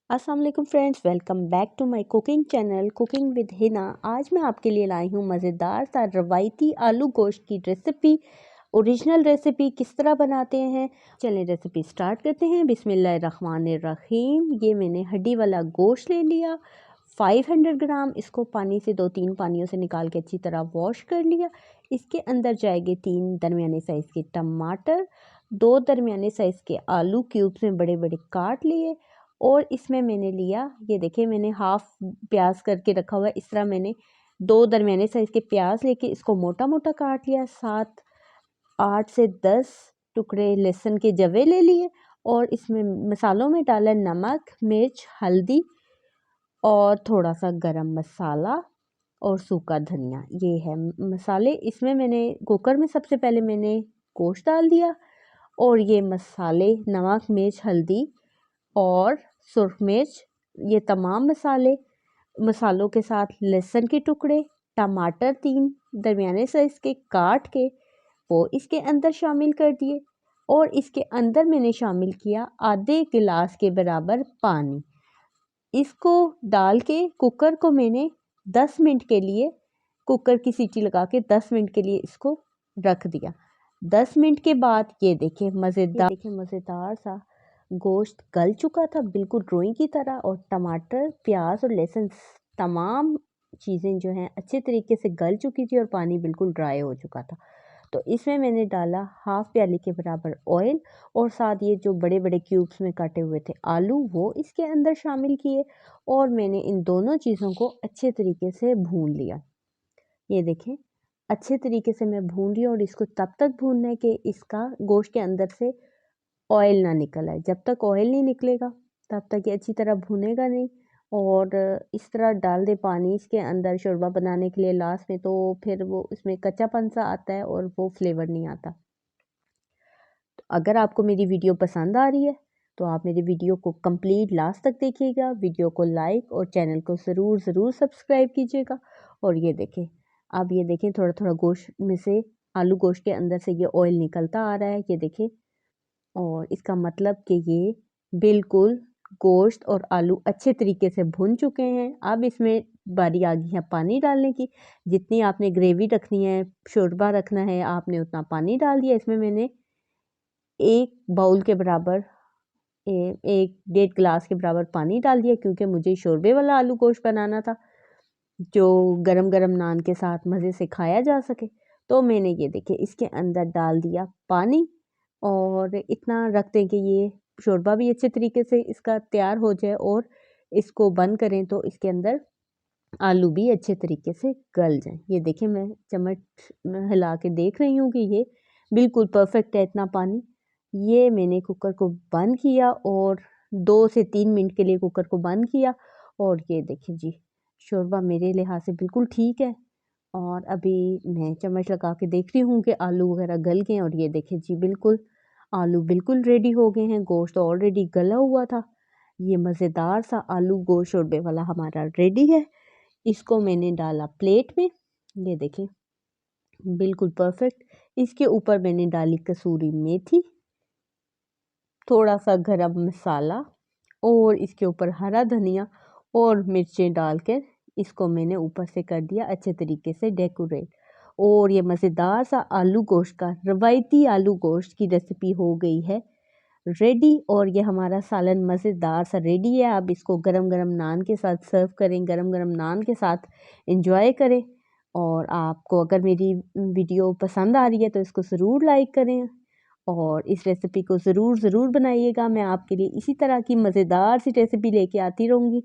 अस्सलाम वालेकुम friends, welcome back to my cooking channel cooking with Hina. आज मैं आपके लिए लाई हूँ मज़ेदार सा रवायती आलू गोश्त की रेसिपी। ओरिजिनल रेसिपी किस तरह बनाते हैं, चलें रेसिपी स्टार्ट करते हैं। बिस्मिल्लाहिर्रहमानिर्रहीम। ये मैंने हड्डी वाला गोश्त ले लिया 500 ग्राम। इसको पानी से 2-3 पानियों से निकाल के अच्छी तरह वॉश कर लिया। इसके अंदर जाएंगे 3 दरमियाने साइज़ के टमाटर, 2 दरमियाने साइज़ के आलू क्यूब्स में बड़े बड़े काट लिए। और इसमें मैंने लिया, ये देखिए मैंने हाफ प्याज करके रखा हुआ है। इस तरह मैंने 2 दरमियाने साइज़ के प्याज लेके इसको मोटा मोटा काट लिया। 8 से 10 टुकड़े लहसुन के जवे ले लिए। और इसमें मसालों में डाला नमक, मिर्च, हल्दी और थोड़ा सा गरम मसाला और सूखा धनिया। ये है मसाले। इसमें मैंने कुकर में सबसे पहले मैंने गोश्त डाल दिया और ये मसाले नमक, मिर्च, हल्दी और सुर्ख मिर्च, ये तमाम मसालों के साथ लहसुन के टुकड़े, टमाटर 3 दरमियाने साइज़ के काट के वो इसके अंदर शामिल कर दिए। और इसके अंदर मैंने शामिल किया आधे गिलास के बराबर पानी। इसको डाल के कुकर को मैंने 10 मिनट के लिए, कुकर की सीटी लगा के 10 मिनट के लिए इसको रख दिया। 10 मिनट के बाद ये देखिए मज़ेदार सा गोश्त गल चुका था, बिल्कुल रोई की तरह। और टमाटर, प्याज और लहसुन तमाम चीज़ें जो हैं अच्छे तरीके से गल चुकी थी और पानी बिल्कुल ड्राई हो चुका था। तो इसमें मैंने डाला हाफ प्याली के बराबर ऑयल और साथ ये जो बड़े बड़े क्यूब्स में काटे हुए थे आलू वो इसके अंदर शामिल किए। और मैंने इन दोनों चीज़ों को अच्छे तरीके से भून लिया। ये देखें अच्छे तरीके से मैं भून रही हूँ। और इसको तब तक भूनना है कि इसका गोश्त के अंदर से ऑयल ना निकल आए। जब तक ऑयल नहीं निकलेगा तब तक ये अच्छी तरह भुनेगा नहीं। और इस तरह डाल दे पानी इसके अंदर शोरबा बनाने के लिए लास्ट में, तो फिर वो इसमें कच्चापन सा आता है और वो फ्लेवर नहीं आता। तो अगर आपको मेरी वीडियो पसंद आ रही है तो आप मेरी वीडियो को कंप्लीट लास्ट तक देखिएगा। वीडियो को लाइक और चैनल को ज़रूर सब्सक्राइब कीजिएगा। और ये देखें, अब ये देखें थोड़ा थोड़ा गोश्त में से, आलू गोश्त के अंदर से ये ऑयल निकलता आ रहा है, ये देखें। और इसका मतलब कि ये बिल्कुल गोश्त और आलू अच्छे तरीके से भुन चुके हैं। अब इसमें बारी आ गई है पानी डालने की। जितनी आपने ग्रेवी रखनी है, शोरबा रखना है, आपने उतना पानी डाल दिया। इसमें मैंने 1 बाउल के बराबर, 1 डेढ़ गिलास के बराबर पानी डाल दिया, क्योंकि मुझे शोरबे वाला आलू गोश्त बनाना था जो गरम गरम नान के साथ मज़े से खाया जा सके। तो मैंने ये देखिए इसके अंदर डाल दिया पानी। और इतना रख दें कि ये शोरबा भी अच्छे तरीके से इसका तैयार हो जाए। और इसको बंद करें तो इसके अंदर आलू भी अच्छे तरीके से गल जाएं। ये देखिए मैं चम्मच हिला के देख रही हूँ कि ये बिल्कुल परफेक्ट है इतना पानी। ये मैंने कुकर को बंद किया और 2 से 3 मिनट के लिए कुकर को बंद किया। और ये देखिए जी, शोरबा मेरे लिहाज से बिल्कुल ठीक है। और अभी मैं चम्मच लगा के देख रही हूँ कि आलू वगैरह गल गए। और ये देखिए जी, बिल्कुल आलू बिल्कुल रेडी हो गए हैं, गोश्त ऑलरेडी गला हुआ था। ये मज़ेदार सा आलू गोश्त शोरबे वाला हमारा रेडी है। इसको मैंने डाला प्लेट में, ये देखें बिल्कुल परफेक्ट। इसके ऊपर मैंने डाली कसूरी मेथी, थोड़ा सा गरम मसाला और इसके ऊपर हरा धनिया और मिर्चें डालकर इसको मैंने ऊपर से कर दिया अच्छे तरीके से डेकोरेट। और ये मज़ेदार सा आलू गोश्त का, रवायती आलू गोश्त की रेसिपी हो गई है रेडी। और ये हमारा सालन मज़ेदार सा रेडी है। आप इसको गरम गरम नान के साथ सर्व करें, गरम गरम नान के साथ एंजॉय करें। और आपको अगर मेरी वीडियो पसंद आ रही है तो इसको ज़रूर लाइक करें और इस रेसिपी को ज़रूर बनाइएगा। मैं आपके लिए इसी तरह की मज़ेदार सी रेसिपी लेके आती रहूँगी।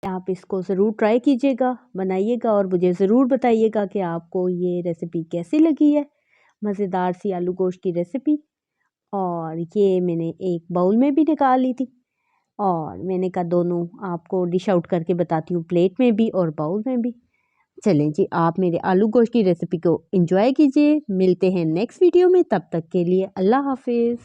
आप इसको ज़रूर ट्राई कीजिएगा, बनाइएगा और मुझे ज़रूर बताइएगा कि आपको ये रेसिपी कैसी लगी है। मज़ेदार सी आलू गोश्त की रेसिपी। और ये मैंने एक बाउल में भी निकाल ली थी। और मैंने कहा दोनों आपको डिश आउट करके बताती हूँ, प्लेट में भी और बाउल में भी। चलें जी, आप मेरे आलू गोश्त की रेसिपी को एंजॉय कीजिए। मिलते हैं नेक्स्ट वीडियो में, तब तक के लिए अल्लाह हाफिज़।